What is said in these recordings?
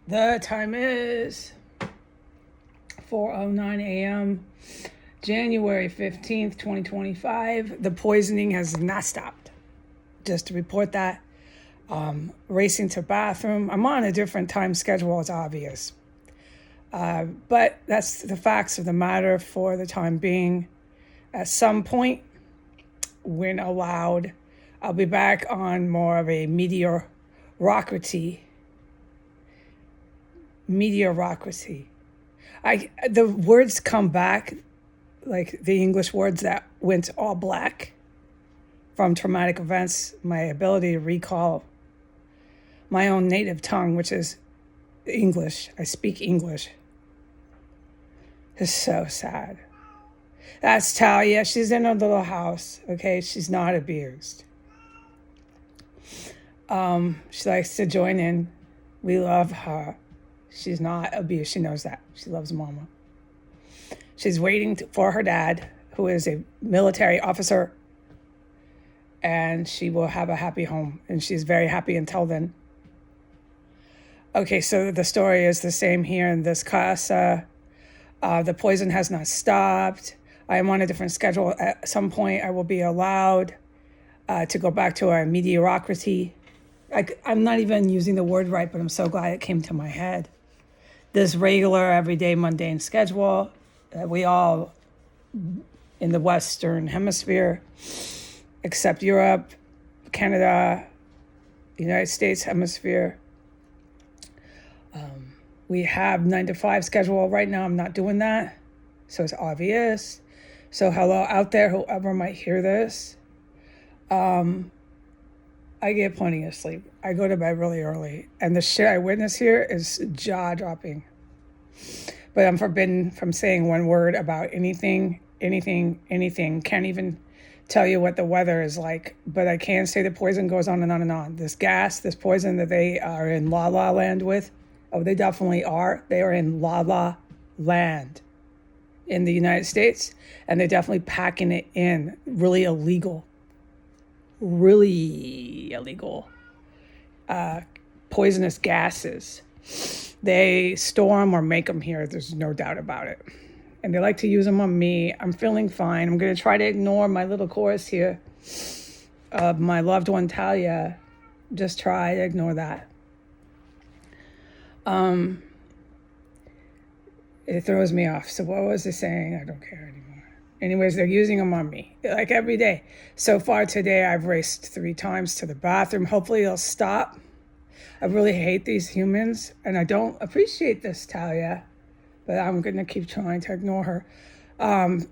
The time is 4:09 a.m., January 15th, 2025. The poisoning has not stopped. Just to report that. Racing to bathroom. I'm on a different time schedule, it's obvious. But that's the facts of the matter for the time being. At some point, when allowed, I'll be back on more of a meteorocracy. The words come back, like the English words that went all black from traumatic events. My ability to recall my own native tongue, which is English. I speak English. It's so sad. That's Talia. She's in a little house. Okay, she's not abused. She likes to join in. We love her. She's not abused. She knows that. She loves mama. She's waiting for her dad, who is a military officer, and she will have a happy home. And she's very happy until then. Okay, so the story is the same here in this casa. The poison has not stopped. I am on a different schedule. At some point, I will be allowed to go back to a mediocrity. I'm not even using the word right, but I'm so glad it came to my head. This regular, everyday, mundane schedule that we all in the Western Hemisphere, except Europe, Canada, United States Hemisphere, we have 9 to 5 schedule. Right now, I'm not doing that. So it's obvious. So hello out there, whoever might hear this. I get plenty of sleep. I go to bed really early. And the shit I witness here is jaw-dropping. But I'm forbidden from saying one word about anything. Can't even tell you what the weather is like. But I can say the poison goes on and on and on. This gas, this poison that they are in La La Land with. Oh, they definitely are. They are in La La Land in the United States. And they're definitely packing it in. Really illegal. Poisonous gases. They store them or make them here. There's no doubt about it. And they like to use them on me. I'm feeling fine. I'm going to try to ignore my little chorus here of my loved one, Talia. Just try to ignore that. It throws me off. So what was I saying? I don't care anymore. Anyways, they're using them on me, like every day. So far today, I've raced 3 times to the bathroom. Hopefully it'll stop. I really hate these humans, and I don't appreciate this, Talia, but I'm going to keep trying to ignore her.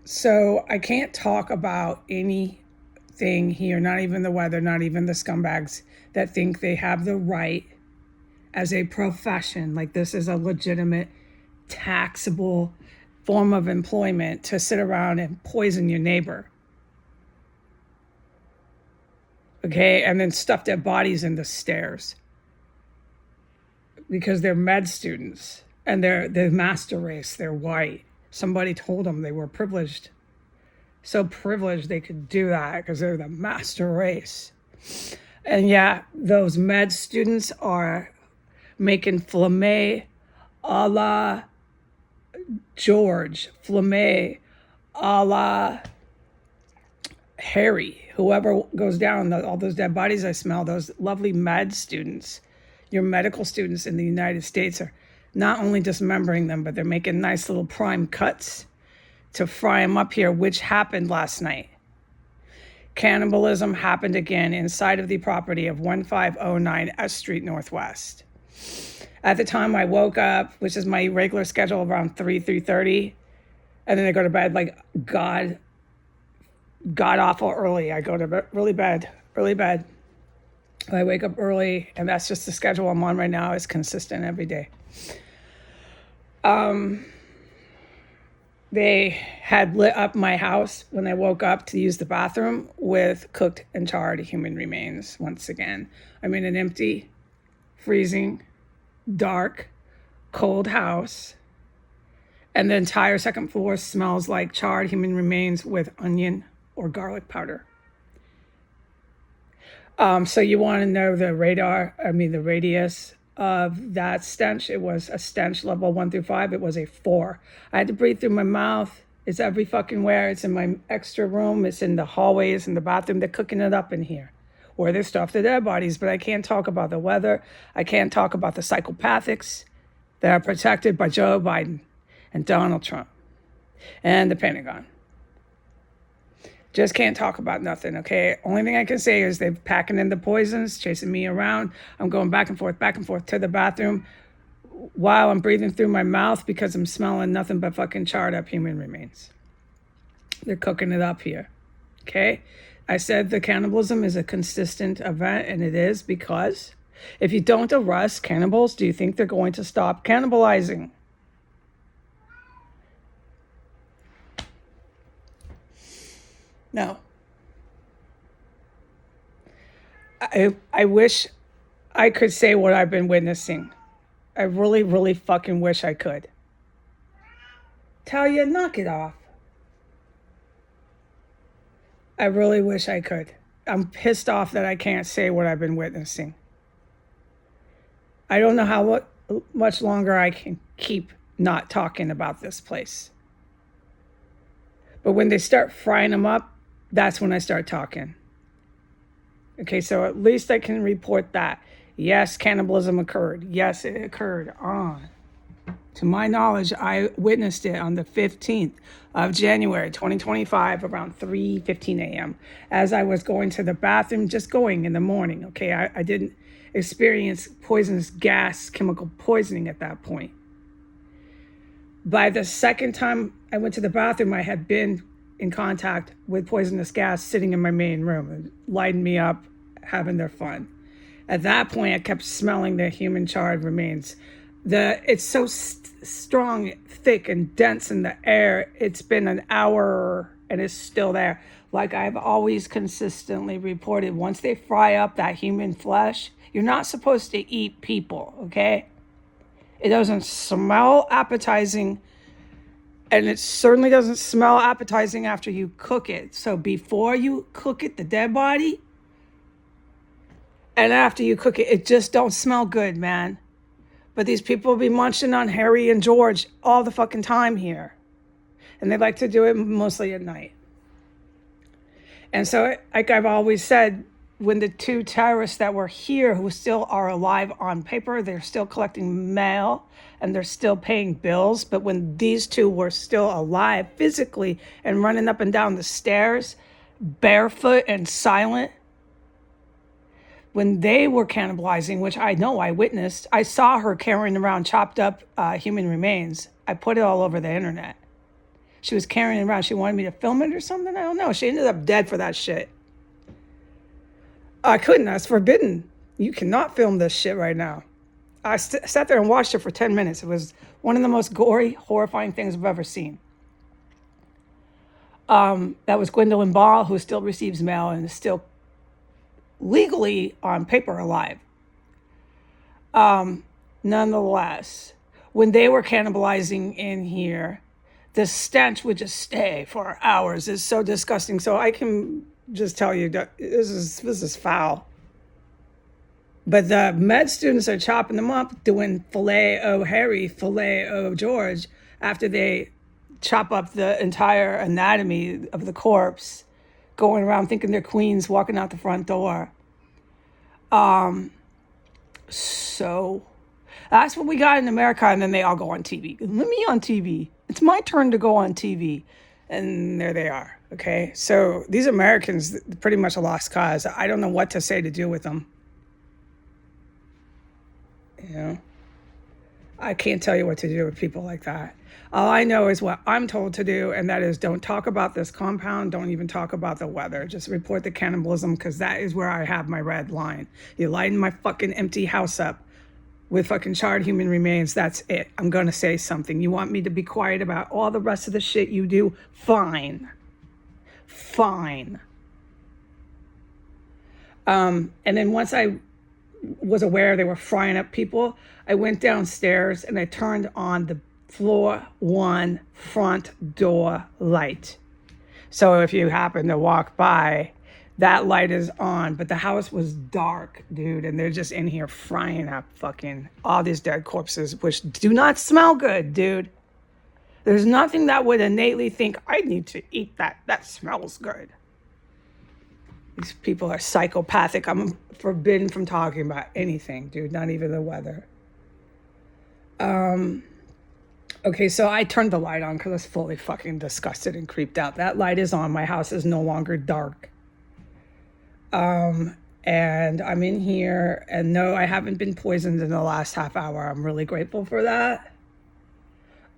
So I can't talk about anything here, not even the weather, not even the scumbags that think they have the right as a profession, like this is a legitimate, taxable form of employment to sit around and poison your neighbor. Okay, and then stuff their bodies in the stairs. Because they're med students and they're master race, they're white. Somebody told them they were privileged. So privileged they could do that because they're the master race. And yeah, those med students are making flamme a la George, flamme a la Harry, whoever goes down, all those dead bodies I smell, those lovely med students, your medical students in the United States are not only dismembering them, but they're making nice little prime cuts to fry them up here, which happened last night. Cannibalism happened again inside of the property of 1509 S Street Northwest. At the time I woke up, which is my regular schedule, around 3:30, and then I go to bed like god awful early. I go to bed, early bed. I wake up early, and that's just the schedule I'm on right now. It's consistent every day. They had lit up my house when I woke up to use the bathroom with cooked and charred human remains once again. I'm in an empty, freezing, dark, cold house, and the entire second floor smells like charred human remains with onion or garlic powder. So you want to know the radius of that stench. It was a stench level 1 through 5. It was a 4. I had to breathe through my mouth. It's every fucking where. It's in my extra room. It's in the hallways, in the bathroom. They're cooking it up in here where they stuff the dead bodies. But I can't talk about the weather. I can't talk about the psychopathics that are protected by Joe Biden and Donald Trump and the Pentagon. Just can't talk about nothing, okay? Only thing I can say is they're packing in the poisons, chasing me around. I'm going back and forth to the bathroom while I'm breathing through my mouth because I'm smelling nothing but fucking charred up human remains. They're cooking it up here, okay? I said the cannibalism is a consistent event, and it is because if you don't arrest cannibals, do you think they're going to stop cannibalizing? No. I wish I could say what I've been witnessing. I really, really fucking wish I could. Talia, knock it off. I really wish I could. I'm pissed off that I can't say what I've been witnessing. I don't know how much longer I can keep not talking about this place. But when they start frying them up, that's when I start talking. Okay, so at least I can report that. Yes, cannibalism occurred. Yes, it occurred on. To my knowledge, I witnessed it on the 15th of January, 2025, around 3:15 a.m. as I was going to the bathroom, just going in the morning. Okay, I didn't experience poisonous gas, chemical poisoning at that point. By the second time I went to the bathroom, I had been in contact with poisonous gas sitting in my main room, lighting me up, having their fun. At that point, I kept smelling the human charred remains. It's so strong, thick, and dense in the air. It's been an hour and it's still there. Like I've always consistently reported, once they fry up that human flesh, you're not supposed to eat people, okay? It doesn't smell appetizing, and it certainly doesn't smell appetizing after you cook it. So before you cook it, the dead body, and after you cook it, it just don't smell good, man. But these people will be munching on Harry and George all the fucking time here. And they like to do it mostly at night. And so, like I've always said, when the 2 terrorists that were here who still are alive on paper, they're still collecting mail and they're still paying bills. But when these 2 were still alive physically and running up and down the stairs, barefoot and silent, when they were cannibalizing, which I know I witnessed, I saw her carrying around chopped up human remains. I put it all over the internet. She was carrying it around. She wanted me to film it or something. I don't know. She ended up dead for that shit. I couldn't. That's forbidden. You cannot film this shit right now. I sat there and watched it for 10 minutes. It was one of the most gory, horrifying things I've ever seen. That was Gwendolyn Ball, who still receives mail and is still legally on paper alive. Nonetheless, when they were cannibalizing in here, the stench would just stay for hours. It's so disgusting. So I can just tell you that this is foul. But the med students are chopping them up, doing filet o Harry, filet o George, after they chop up the entire anatomy of the corpse, going around thinking they're queens, walking out the front door. So that's what we got in America, and then they all go on TV. Let me on TV. It's my turn to go on TV. And there they are, okay? So these Americans, pretty much a lost cause. I don't know what to say to do with them. You know? I can't tell you what to do with people like that. All I know is what I'm told to do, and that is don't talk about this compound. Don't even talk about the weather. Just report the cannibalism, because that is where I have my red line. You lighten my fucking empty house up with fucking charred human remains. That's it. I'm going to say something. You want me to be quiet about all the rest of the shit you do? Fine. Fine. And then once I was aware they were frying up people, I went downstairs and I turned on the floor 1 front door light. So if you happen to walk by, That light is on, but the house was dark, dude, and they're just in here frying up fucking all these dead corpses, which do not smell good, dude. There's nothing that would innately think, I need to eat that. That smells good. These people are psychopathic. I'm forbidden from talking about anything, dude, not even the weather. Okay, so I turned the light on because I was fully fucking disgusted and creeped out. That light is on. My house is no longer dark. And I'm in here, and no, I haven't been poisoned in the last half hour. I'm really grateful for that.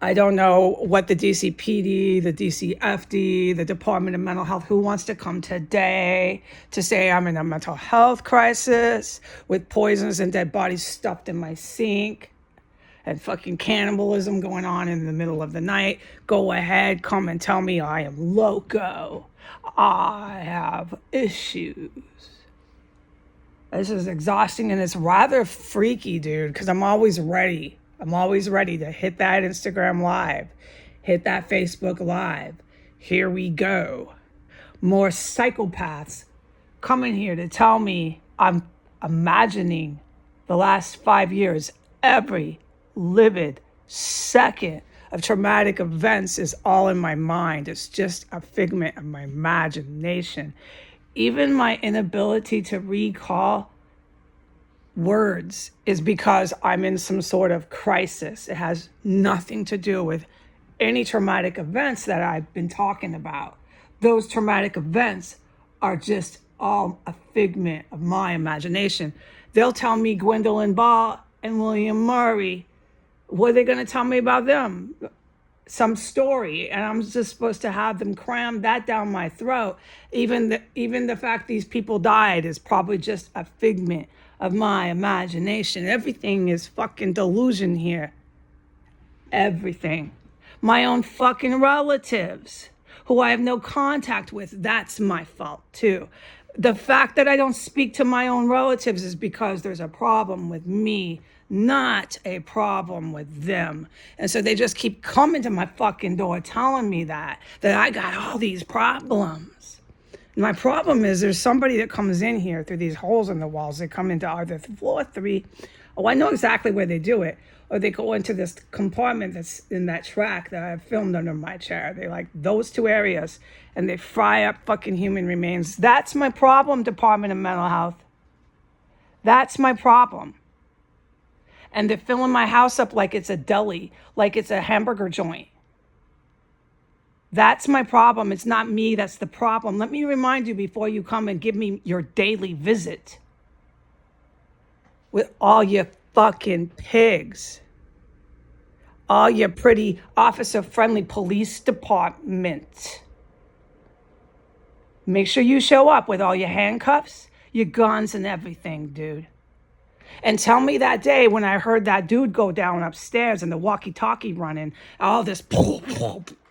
I don't know what the DCPD, the DCFD, the Department of Mental Health, who wants to come today to say I'm in a mental health crisis with poisons and dead bodies stuffed in my sink and fucking cannibalism going on in the middle of the night. Go ahead, come and tell me I am loco. I have issues. This is exhausting and it's rather freaky, dude, because I'm always ready. I'm always ready to hit that Instagram live, hit that Facebook live. Here we go. More psychopaths coming here to tell me I'm imagining the last 5 years, every livid second of traumatic events is all in my mind. It's just a figment of my imagination. Even my inability to recall words is because I'm in some sort of crisis. It has nothing to do with any traumatic events that I've been talking about. Those traumatic events are just all a figment of my imagination. They'll tell me Gwendolyn Ball and William Murray. What are they going to tell me about them? Some story, and I'm just supposed to have them cram that down my throat. Even the fact these people died is probably just a figment of my imagination. Everything is fucking delusion here. Everything. My own fucking relatives, who I have no contact with, that's my fault too. The fact that I don't speak to my own relatives is because there's a problem with me, not a problem with them. And so they just keep coming to my fucking door telling me that I got all these problems. My problem is there's somebody that comes in here through these holes in the walls. They come into either floor 3. Oh, I know exactly where they do it. Or they go into this compartment that's in that track that I filmed under my chair. They like those 2 areas and they fry up fucking human remains. That's my problem, Department of Mental Health. That's my problem. And they're filling my house up like it's a deli, like it's a hamburger joint. That's my problem. It's not me that's the problem. Let me remind you before you come and give me your daily visit with all your fucking pigs, all your pretty officer-friendly police department. Make sure you show up with all your handcuffs, your guns, and everything, dude. And tell me that day when I heard that dude go down upstairs and the walkie-talkie running, all this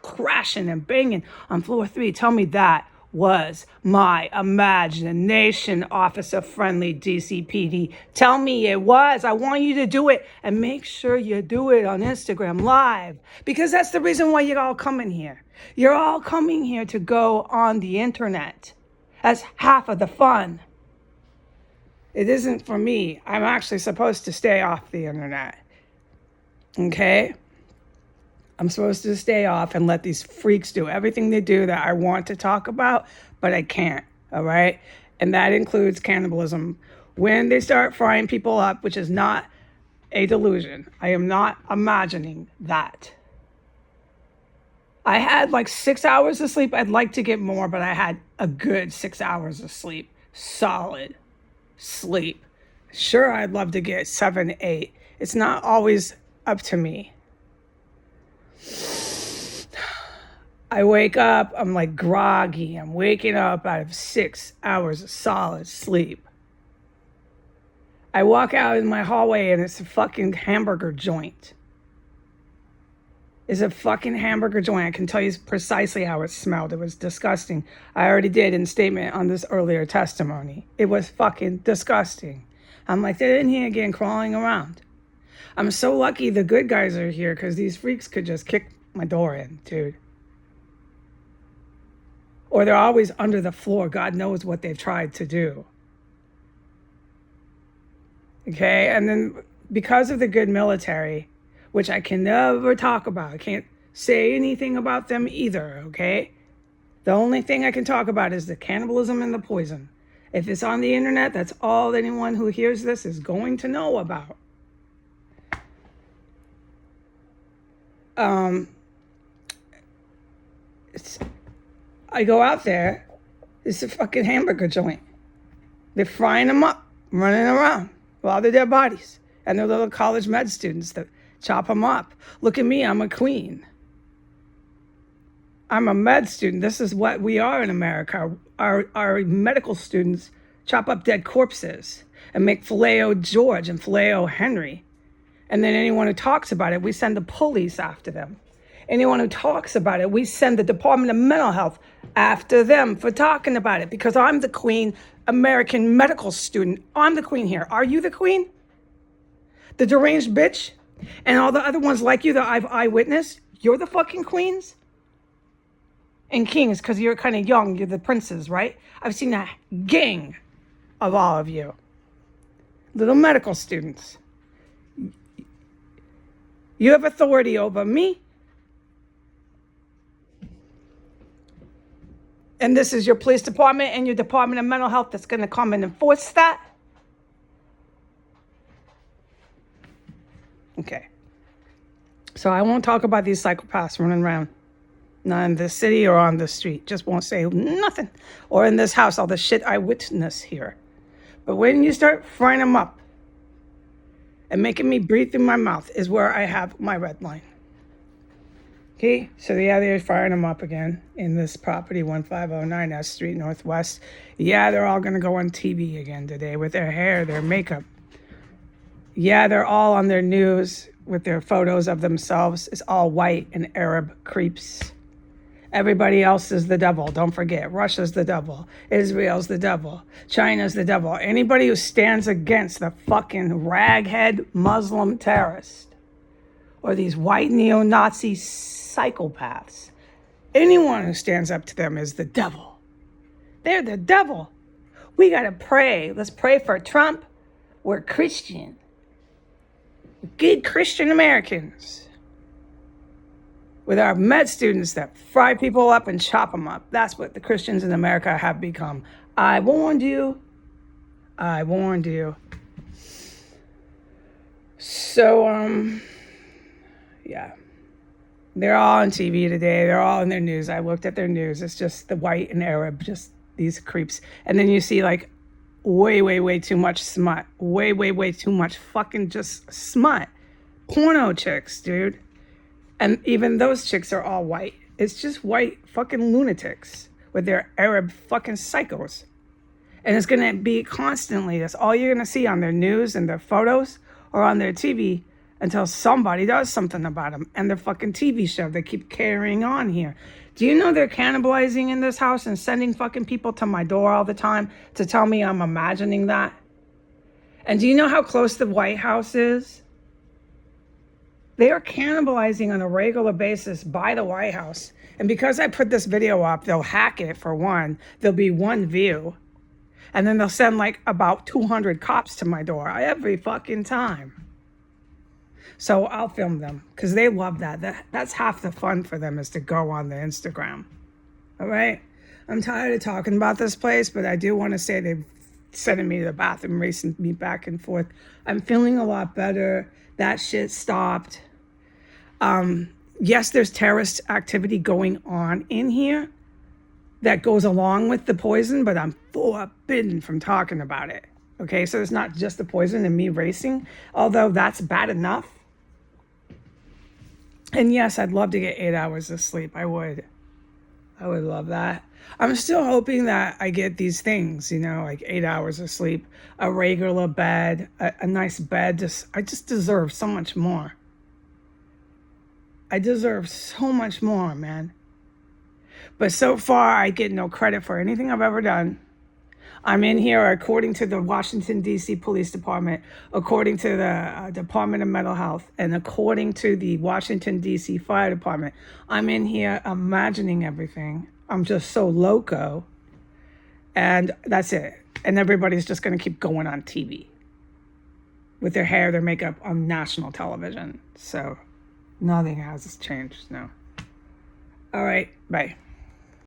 crashing and banging on floor 3. Tell me that was my imagination, officer-friendly DCPD. Tell me it was. I want you to do it, and make sure you do it on Instagram Live, because that's the reason why you're all coming here. You're all coming here to go on the internet. That's half of the fun. It isn't for me. I'm actually supposed to stay off the internet. Okay? I'm supposed to stay off and let these freaks do everything they do that I want to talk about, but I can't, all right? And that includes cannibalism. When they start frying people up, which is not a delusion, I am not imagining that. I had like 6 hours of sleep. I'd like to get more, but I had a good 6 hours of sleep. Solid sleep. Sure, I'd love to get 7, 8. It's not always up to me. I wake up, I'm like groggy. I'm waking up out of 6 hours of solid sleep. I walk out in my hallway and it's a fucking hamburger joint. It's a fucking hamburger joint. I can tell you precisely how it smelled. It was disgusting. I already did in statement on this earlier testimony. It was fucking disgusting. I'm like, they're in here again crawling around. I'm so lucky the good guys are here because these freaks could just kick my door in, dude. or they're always under the floor. God knows what they've tried to do. Okay, and then because of the good military, which I can never talk about, I can't say anything about them either, okay? The only thing I can talk about is the cannibalism and the poison. If it's on the internet, that's all anyone who hears this is going to know about. I go out there, it's a fucking hamburger joint. They're frying them up, running around with all the dead bodies. And they're little college med students that chop them up. Look at me, I'm a queen. I'm a med student. This is what we are in America. Our medical students chop up dead corpses and make Filet-O George and Filet-O Henry. And then anyone who talks about it, we send the police after them. Anyone who talks about it, we send the Department of Mental Health after them for talking about it, because I'm the queen, American medical student. I'm the queen here. Are you the queen? The deranged bitch? And all the other ones like you that I've eyewitnessed? You're the fucking queens? And kings, because you're kind of young. You're the princes, right? I've seen a gang of all of you. Little medical students. You have authority over me. And this is your police department and your Department of Mental Health that's going to come and enforce that? Okay. So I won't talk about these psychopaths running around. Not in this city or on the street. Just won't say nothing. Or in this house, all the shit I witness here. But when you start frying them up and making me breathe through my mouth is where I have my red line. Okay, so yeah, they're firing them up again in this property, 1509 S Street Northwest. Yeah, they're all going to go on TV again today with their hair, their makeup. Yeah, they're all on their news with their photos of themselves. It's all white and Arab creeps. Everybody else is the devil. Don't forget, Russia's the devil. Israel's the devil. China's the devil. Anybody who stands against the fucking raghead Muslim terrorist or these white neo-Nazi psychopaths, anyone who stands up to them is the devil. They're the devil. We got to pray. Let's pray for Trump. We're Christian. Good Christian Americans. With our med students that fry people up and chop them up. That's what the Christians in America have become. I warned you. I warned you. So, yeah. They're all on TV today. They're all in their news. I looked at their news. It's just the white and Arab, just these creeps. And then you see like way too much smut. Way too much fucking just smut. Porno chicks, dude. And even those chicks are all white. It's just white fucking lunatics with their Arab fucking psychos. And it's going to be constantly, that's all you're going to see on their news and their photos or on their TV until somebody does something about them and their fucking TV show. They keep carrying on here. Do you know they're cannibalizing in this house and sending fucking people to my door all the time to tell me I'm imagining that? And do you know how close the White House is? They are cannibalizing on a regular basis by the White House. And because I put this video up, they'll hack it for one. There'll be one view. And then they'll send like about 200 cops to my door every fucking time. So I'll film them because they love that. That's half the fun for them is to go on the Instagram. All right? I'm tired of talking about this place, but I do want to say they've sending me to the bathroom, racing me back and forth. I'm feeling a lot better. That shit stopped. Yes, there's terrorist activity going on in here that goes along with the poison, but I'm forbidden from talking about it. Okay, so it's not just the poison and me racing, although that's bad enough. And yes, I'd love to get 8 hours of sleep. I would love that. I'm still hoping that I get these things, like 8 hours of sleep, a regular bed, a nice bed. I just deserve so much more. I deserve so much more, man. But so far, I get no credit for anything I've ever done. I'm in here according to the Washington, D.C. Police Department, according to the Department of Mental Health, and according to the Washington, D.C. Fire Department. I'm in here imagining everything. I'm just so loco. And that's it. And everybody's just going to keep going on TV with their hair, their makeup on national television. So nothing has changed, no. All right, bye.